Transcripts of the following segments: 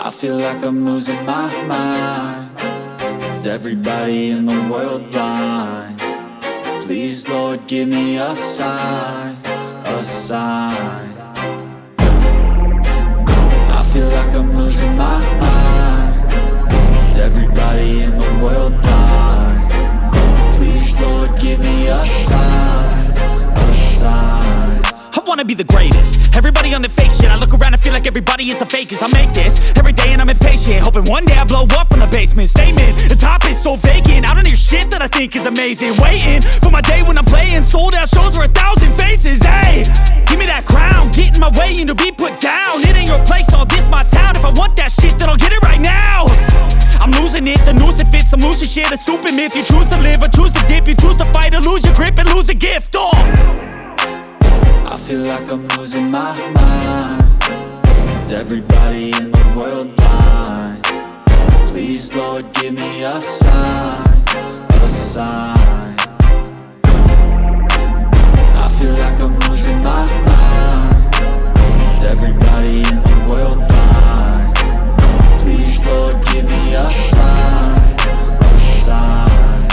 I feel like I'm losing my mind. Is everybody in the world blind? Please, Lord, give me a sign, a sign. I feel like I'm losing my mind. Is everybody in the world blind? Please, Lord, give me a sign, a sign. I wanna be the greatest. Everybody on the fake shit. I look around and feel like everybody is the fakest. I make this every day and I'm impatient, hoping one day I blow up from the basement. Statement, the top is so vacant. I don't hear shit that I think is amazing. Waiting for my day when I'm playing sold out shows for 1,000 faces. Hey, give me that crown, get in my way and to be put down. It ain't your place, all this my town. If I want that shit, then I'll get it right now. I'm losing it, the noose it fits. I'm losing shit, a stupid myth. You choose to live or choose to dip. You choose to fight or lose your grip and lose a gift. I feel like I'm losing my mind. Is everybody in the world blind? Please, Lord, give me a sign, a sign. I feel like I'm losing my mind. Is everybody in the world blind? Please, Lord, give me a sign, a sign.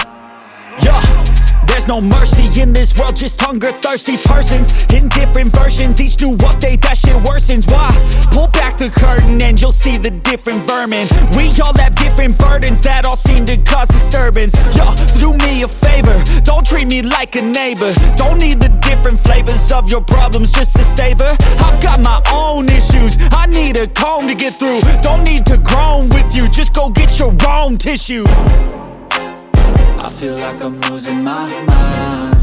Yeah. There's no mercy in this world, just hunger-thirsty persons in different versions. Each new update, that shit worsens. Why? Pull back the curtain and you'll see the different vermin. We all have different burdens that all seem to cause disturbance. Yo, so do me a favor, don't treat me like a neighbor. Don't need the different flavors of your problems just to savor. I've got my own issues, I need a comb to get through. Don't need to groan with you, just go get your own tissue. I feel like I'm losing my mind.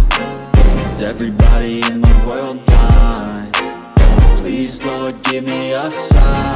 Is everybody in the world blind? Please, Lord, give me a sign.